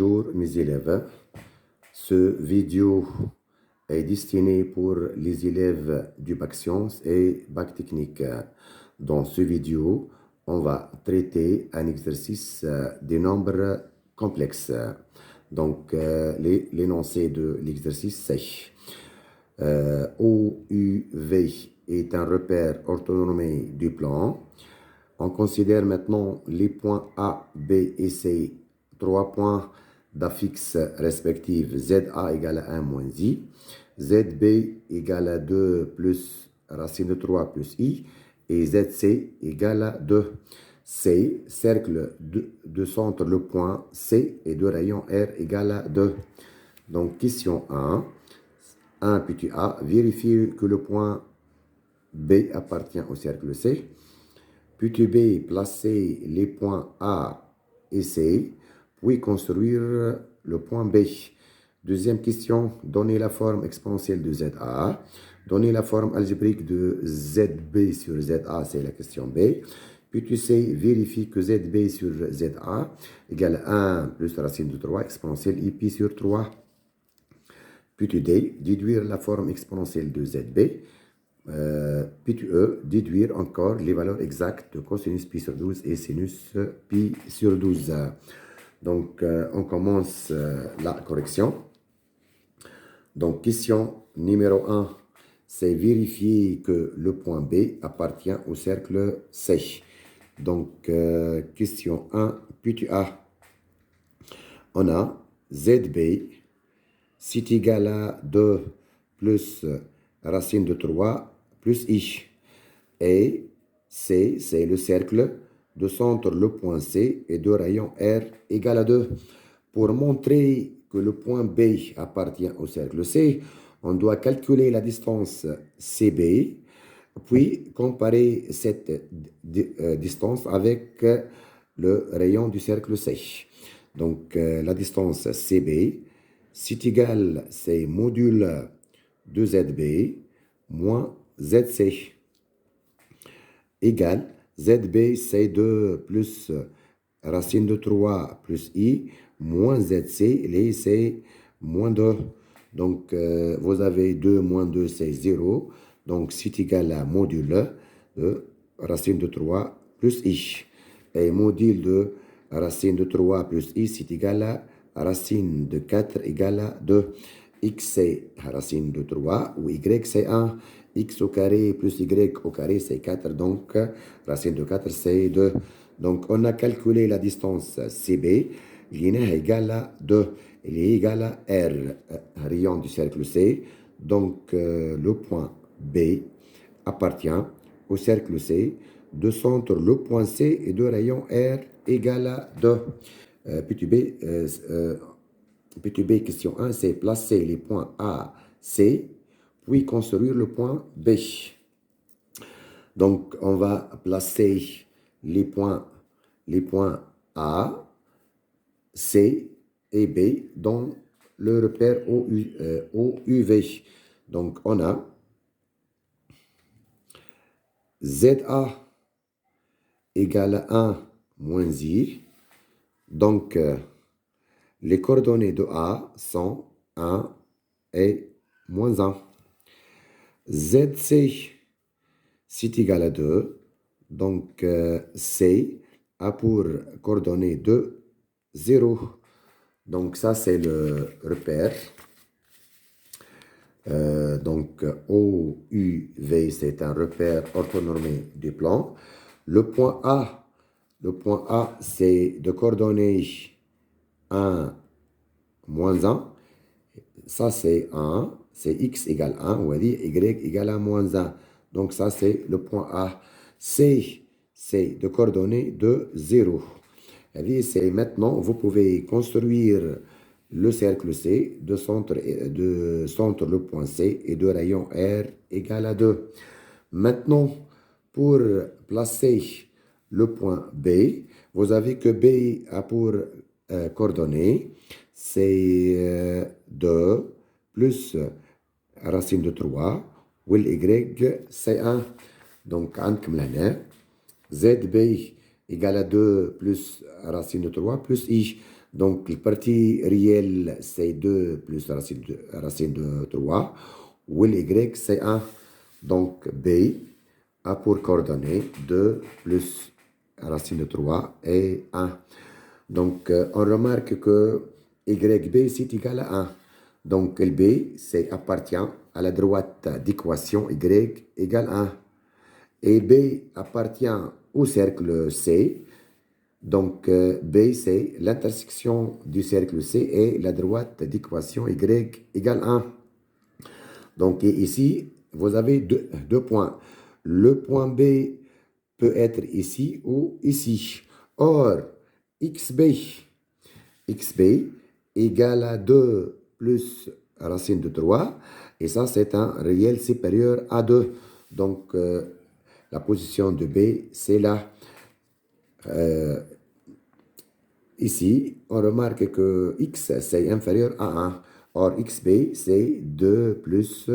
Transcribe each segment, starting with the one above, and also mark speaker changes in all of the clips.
Speaker 1: Bonjour mes élèves, ce vidéo est destiné pour les élèves du bac sciences et bac technique. Dans ce vidéo, on va traiter un exercice des nombres complexes. Donc, l'énoncé de l'exercice c'est OUV est un repère orthonormé du plan. On considère maintenant les points A, B et C, 3 points d'affixe respectifs ZA égale à 1 moins I, ZB égale à 2 plus racine de 3 plus I, et ZC égale à 2. C, cercle de centre le point C et de rayon R égale à 2. Donc, question 1. 1 petit a, vérifie que le point B appartient au cercle C. Petit b, placer les points A et C, puis construire le point B. Deuxième question, donner la forme exponentielle de ZA. Donner la forme algébrique de ZB sur ZA, c'est la question B. Petit c, vérifie que ZB sur ZA égale 1 plus racine de 3 exponentielle IP sur 3. Petit d, déduire la forme exponentielle de ZB. Petit e, déduire encore les valeurs exactes de cosinus pi sur 12 et sinus pi sur 12. Donc, on commence la correction. Donc, question numéro 1, c'est vérifier que le point B appartient au cercle C. Donc, question 1, petit a, on a ZB, c'est égal à 2 plus racine de 3 plus I. Et C, c'est le cercle de centre le point C et de rayon R égale à 2. Pour montrer que le point B appartient au cercle C, on doit calculer la distance CB, puis comparer cette distance avec le rayon du cercle C. Donc, la distance CB, c'est égal, c'est module de ZB moins ZC égale ZB, c'est 2 plus racine de 3 plus I moins ZC, c'est moins 2. Donc, vous avez 2 moins 2, c'est 0. Donc, c'est égal à module de racine de 3 plus I. Et module de racine de 3 plus I, c'est égal à racine de 4 égale à 2. X, c'est racine de 3, ou Y, c'est 1. X au carré plus Y au carré, c'est 4. Donc, racine de 4, c'est 2. Donc, on a calculé la distance CB. Il est égal à 2. Il est égal à R, rayon du cercle C. Donc, le point B appartient au cercle C. De centre, le point C et de rayon R égale à 2. Petit b, question 1, c'est placer les points A, C, puis construire le point B. Donc, on va placer les points A, C et B dans le repère OUV. Donc, on a ZA égale à 1 moins I. Donc, les coordonnées de A sont 1 et moins 1. ZC, c'est égal à 2. Donc, C a pour coordonnées de 0. Donc, ça, c'est le repère. Donc, OUV, c'est un repère orthonormé du plan. Le point A, c'est de coordonnées 1, moins 1. Ça, c'est 1. C'est x égale 1. On va dire y égale à moins 1. Donc, ça, c'est le point A. C, c'est de coordonnées de 0. C'est maintenant, vous pouvez construire le cercle C de centre le point C et de rayon R égale à 2. Maintenant, pour placer le point B, vous avez que B a pour coordonnées, c'est 2 plus racine de 3, ou Y, c'est 1. Donc, ZB égale à 2 plus racine de 3 plus I. Donc, la partie réelle, c'est 2 plus racine de 3. Ou y, c'est 1. Donc, B a pour coordonnée 2 plus racine de 3 et 1. Donc, on remarque que YB, c'est égal à 1. Donc, le B, c'est appartient à la droite d'équation Y égale 1. Et B appartient au cercle C. Donc, B, c'est l'intersection du cercle C et la droite d'équation Y égale 1. Donc, ici, vous avez deux points. Le point B peut être ici ou ici. Or, XB égale à 2 plus racine de 3. Et ça, c'est un réel supérieur à 2. Donc, la position de B, c'est là. Ici, on remarque que x, c'est inférieur à 1. Or, xb, c'est 2 plus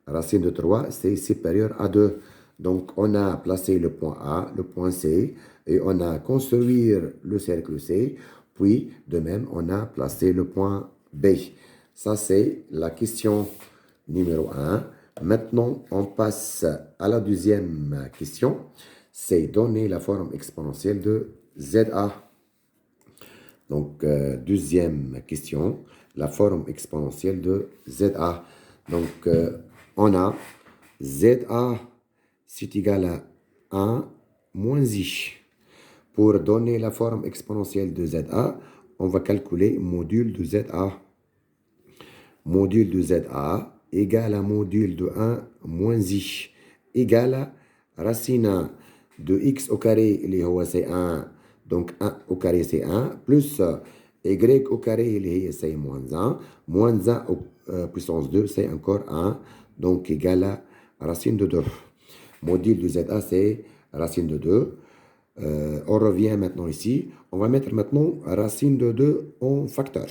Speaker 1: racine de 3, c'est supérieur à 2. Donc, on a placé le point A, le point C, et on a construit le cercle C. Puis, de même, on a placé le point B. Ça, c'est la question numéro 1. Maintenant, on passe à la deuxième question. C'est donner la forme exponentielle de ZA. Donc, deuxième question, la forme exponentielle de ZA. Donc, on a ZA, c'est égal à 1 moins I. Pour donner la forme exponentielle de ZA, on va calculer module de ZA. Module de ZA égale à module de 1 moins I égale à racine de x au carré, c'est 1. Donc 1 au carré, c'est 1, plus y au carré, c'est moins 1. Moins 1 puissance 2, c'est encore 1. Donc égal à racine de 2. Module de ZA, c'est racine de 2. On revient maintenant ici. On va mettre maintenant racine de 2 en facteur.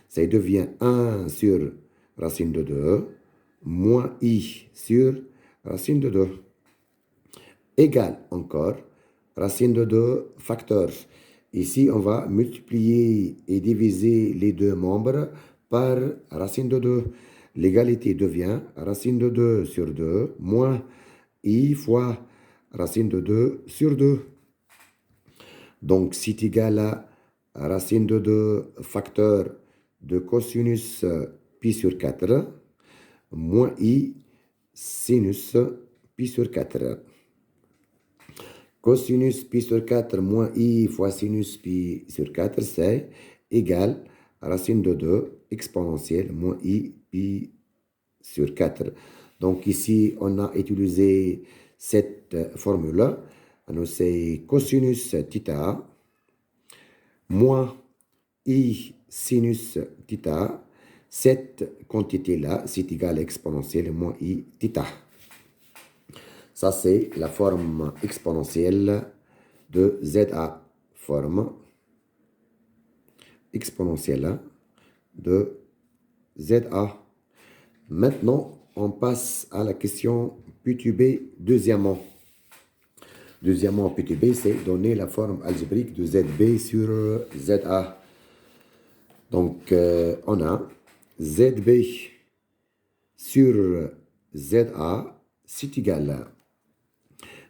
Speaker 1: Ça devient 1 sur racine de 2 moins I sur racine de 2 égale encore racine de 2 facteur. Ici, on va multiplier et diviser les deux membres par racine de 2. L'égalité devient racine de 2 sur 2 moins I fois racine de 2 sur 2. Donc, c'est égal à racine de 2 facteur de cosinus pi sur 4 moins I sinus pi sur 4. Cosinus pi sur 4 moins I fois sinus pi sur 4, c'est égal à racine de 2 exponentielle moins I pi sur 4. Donc ici, on a utilisé cette formule. C'est cosinus θ moins I sinus θ. Cette quantité-là, c'est égal à exponentielle moins I θ. Ça, c'est la forme exponentielle de ZA. Forme exponentielle de ZA. Maintenant, on passe à la question P2B deuxièmement. Deuxièmement, P2B, c'est donner la forme algébrique de ZB sur ZA. Donc, on a ZB sur ZA, c'est égal à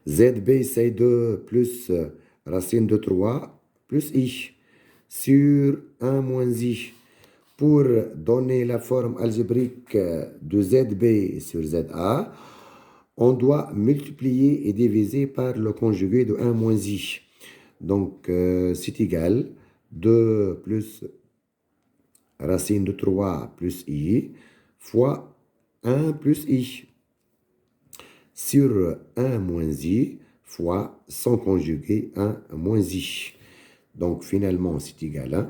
Speaker 1: ZB, c'est 2 plus racine de 3 plus I sur 1 moins I. Pour donner la forme algébrique de ZB sur ZA, on doit multiplier et diviser par le conjugué de 1 moins I. Donc, c'est égal 2 plus racine de 3 plus I fois 1 plus I sur 1 moins I fois son conjugué 1 moins I. Donc, finalement, c'est égal à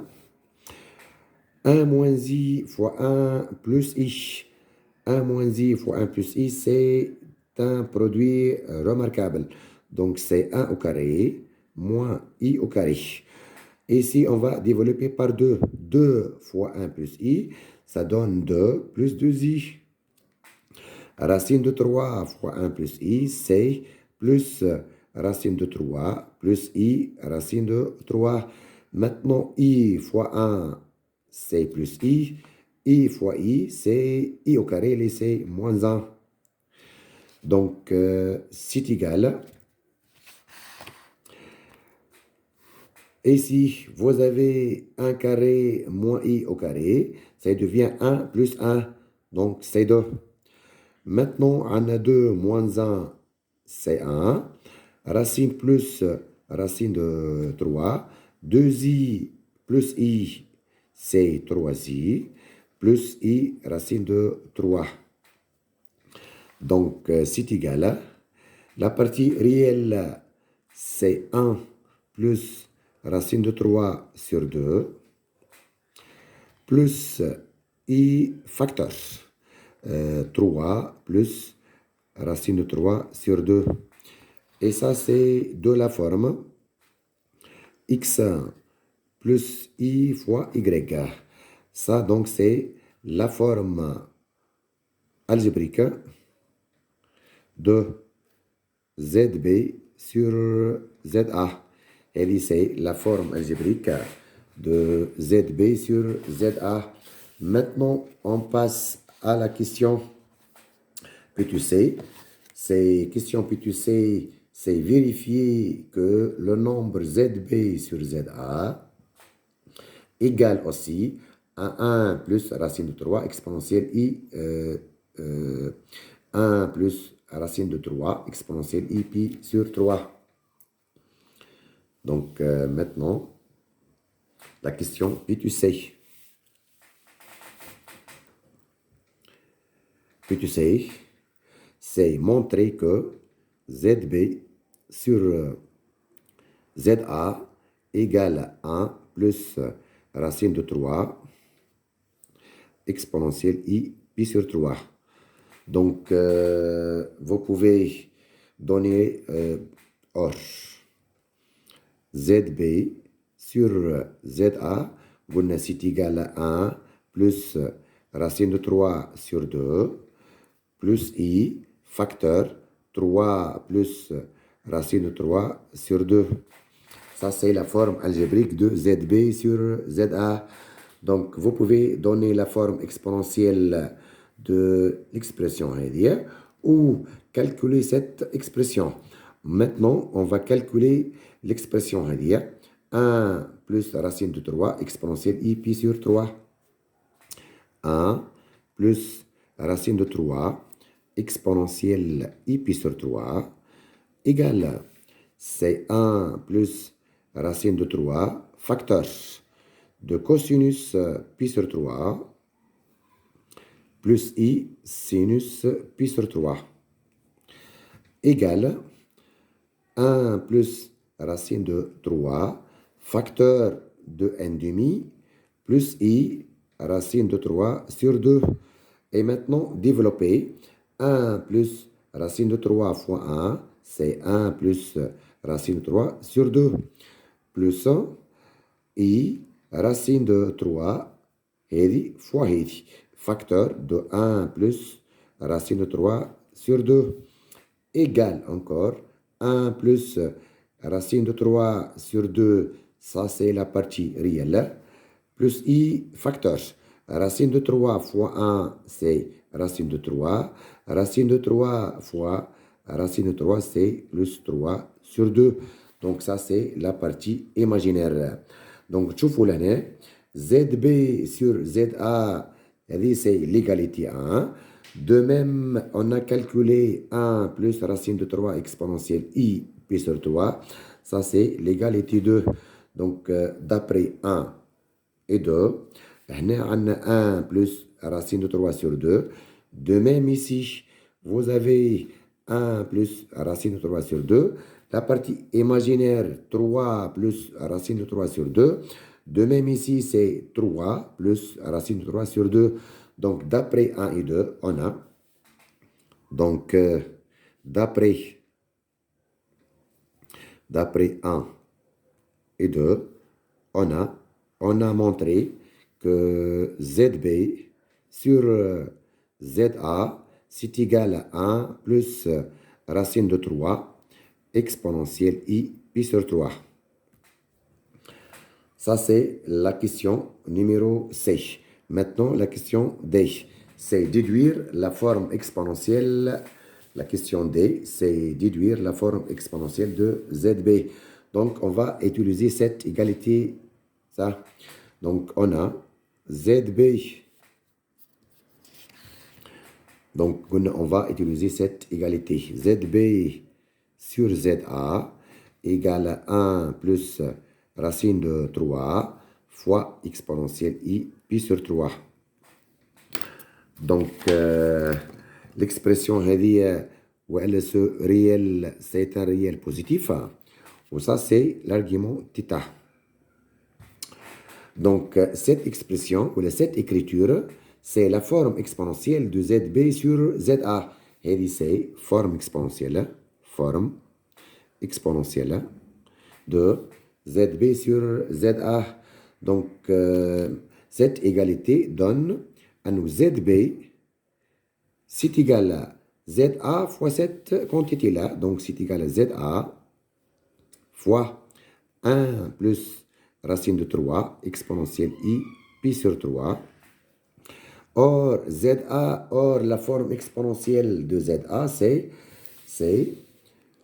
Speaker 1: 1 moins I fois 1 plus I. 1 moins I fois 1 plus I, c'est un produit remarquable. Donc, c'est 1 au carré moins I au carré. Ici, on va développer par 2. 2 fois 1 plus I, ça donne 2 plus 2i. Racine de 3 fois 1 plus I, c'est plus racine de 3 plus I, racine de 3. Maintenant, I fois 1, c'est plus I. I fois I, c'est I au carré, c'est moins 1. Donc, c'est égal. Et si vous avez 1 carré moins I au carré, ça devient 1 plus 1. Donc, c'est 2. Maintenant, on a 2 moins 1, c'est 1. Racine plus racine de 3. 2i plus I, c'est 3i. Plus I, racine de 3. Donc, c'est égal. La partie réelle, c'est 1 plus racine de 3 sur 2. Plus I facteur. 3 plus racine de 3 sur 2. Et ça, c'est de la forme x1 plus I fois y. Ça, donc, c'est la forme algébrique de ZB sur ZA. Et c'est la forme algébrique de ZB sur ZA. Maintenant, on passe à la question P2C. Ces questions P2C, c'est vérifier que le nombre ZB sur ZA égale aussi à 1 plus racine de 3 exponentielle I, 1 plus racine de 3 exponentielle I pi sur 3. Donc, maintenant, la question P2C. P2C, c'est montrer que ZB sur ZA égale à 1 plus racine de 3 exponentielle I pi sur 3. Donc, vous pouvez donner or ZB sur ZA, c'est égal à 1 plus racine de 3 sur 2 plus I facteur 3 plus racine de 3 sur 2. Ça, c'est la forme algébrique de ZB sur ZA. Donc, vous pouvez donner la forme exponentielle de l'expression ou calculer cette expression. Maintenant, on va calculer l'expression 1 plus racine de 3 exponentielle I pi sur 3. 1 plus racine de 3 exponentielle I pi sur 3 égale, c'est 1 plus racine de 3 facteur de cosinus pi sur 3 plus I sinus pi sur 3 égale 1 plus racine de 3 facteur de n demi plus I racine de 3 sur 2. Et maintenant, développer 1 plus racine de 3 fois 1, c'est 1 plus racine de 3 sur 2 plus I racine de 3 fois facteur de 1 plus racine de 3 sur 2 égale encore 1 plus racine de 3 sur 2, ça c'est la partie réelle, plus I facteur. Racine de 3 fois 1, c'est racine de 3. Racine de 3 fois racine de 3, c'est plus 3 sur 2. Donc ça, c'est la partie imaginaire. Donc, تشوفوا لهنا ZB sur ZA, c'est l'égalité 1. De même, on a calculé 1 plus racine de 3 exponentielle I pi sur 3. Ça, c'est l'égalité 2. Donc, d'après 1 et 2, on a 1 plus racine de 3 sur 2. De même ici, vous avez 1 plus racine de 3 sur 2. La partie imaginaire, 3 plus racine de 3 sur 2. De même ici, c'est 3 plus racine de 3 sur 2. Donc, d'après 1 et 2, on a. Donc, d'après 1 et 2, on a montré que ZB sur ZA, c'est égal à 1 plus racine de 3 exponentielle I pi sur 3. Ça, c'est la question numéro C. Maintenant, la question D, c'est déduire la forme exponentielle. La question D, c'est déduire la forme exponentielle de ZB. Donc, on va utiliser cette égalité. Ça. Donc, on a ZB. Donc, on va utiliser cette égalité. ZB sur ZA égale à 1 plus racine de 3 fois exponentielle I pi sur 3. Donc, l'expression réel, c'est un réel positif. Ou ça, c'est l'argument θ. Donc, cette expression, ou cette écriture, c'est la forme exponentielle de ZB sur ZA. Et c'est forme exponentielle de ZB sur ZA. Donc, cette égalité donne à nous ZB, c'est égal à ZA fois cette quantité-là. Donc, c'est égal à ZA fois 1 plus racine de 3 exponentielle I pi sur 3. Or, la forme exponentielle de ZA, c'est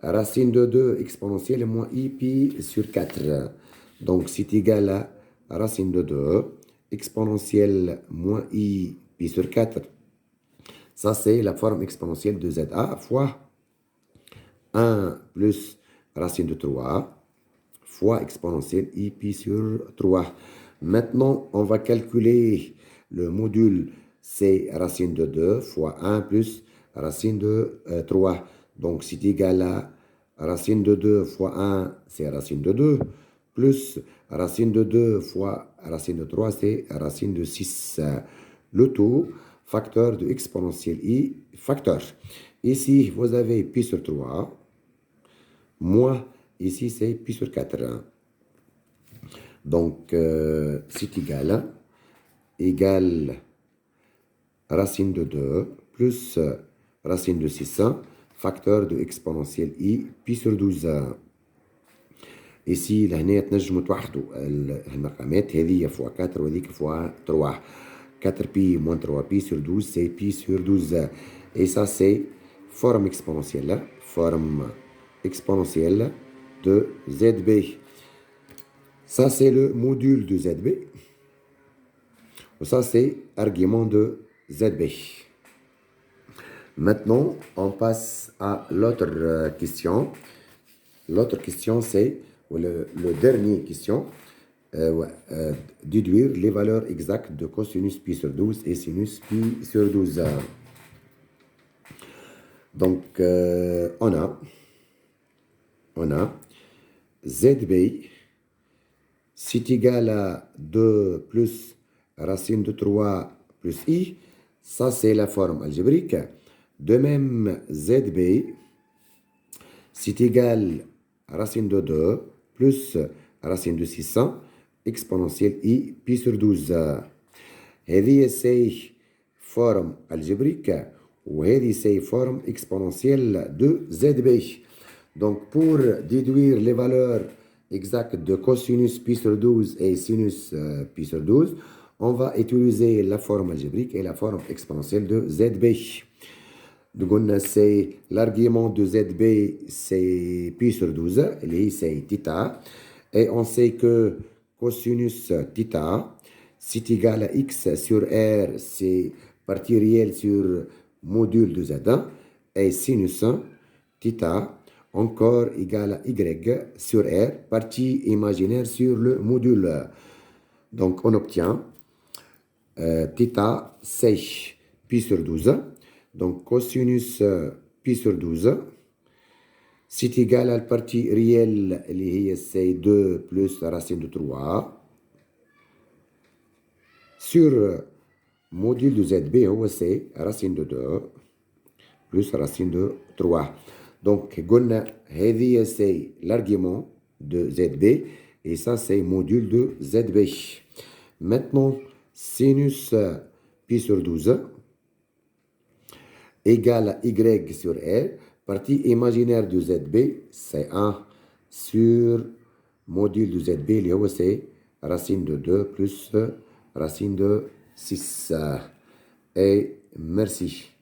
Speaker 1: racine de 2 exponentielle moins I pi sur 4. Donc, c'est égal à racine de 2 exponentielle moins I pi sur 4. Ça, c'est la forme exponentielle de ZA fois 1 plus racine de 3 fois exponentielle I pi sur 3. Maintenant, on va calculer le module, c'est racine de 2 fois 1 plus racine de 3. Donc, c'est égal à racine de 2 fois 1, c'est racine de 2, plus racine de 2 fois racine de 3, c'est racine de 6. Le tout, facteur de exponentielle I, facteur. Ici, vous avez pi sur 3, moins, ici, c'est pi sur 4. Donc, c'est égal racine de 2 plus racine de 6, facteur de exponentielle I, pi sur 12. Ici, لهنا تنجموا توحدوا المقامات هذه فوا 4 وهذيك فوا 3. 4 pi moins 3 pi sur 12, c'est pi sur 12. Et ça, c'est forme exponentielle de ZB. Ça, c'est le module de ZB. Ça, c'est argument de ZB. Maintenant, on passe à l'autre question. L'autre question, c'est le dernier question. Déduire les valeurs exactes de cosinus pi sur 12 et sinus pi sur 12. Donc, on a ZB, c'est égal à 2 plus racine de 3 plus I. Ça, c'est la forme algébrique. De même, ZB, c'est égal à racine de 2 plus racine de 600 exponentielle I pi sur 12. هذه c'est forme algébrique وهذه c'est forme exponentielle de ZB. Donc, pour déduire les valeurs exactes de cosinus pi sur 12 et sinus pi sur 12, on va utiliser la forme algébrique et la forme exponentielle de ZB. Donc, c'est l'argument de ZB, c'est pi sur 12, et c'est θ. Et on sait que cosinus θ, c'est égal à x sur r, c'est partie réelle sur module de Z1, et sinus θ, encore égal à y sur r, partie imaginaire sur le module. Donc, on obtient θ, c'est pi sur 12. Donc, cosinus pi sur 12, c'est égal à la partie réelle, c'est 2 plus racine de 3, sur module de ZB, c'est racine de 2 plus racine de 3. Donc, c'est l'argument de ZB, et ça, c'est module de ZB. Maintenant, sinus pi sur 12 égale à y sur r, partie imaginaire de ZB, c'est 1 sur module de ZB, c'est racine de 2 plus racine de 6. Et merci.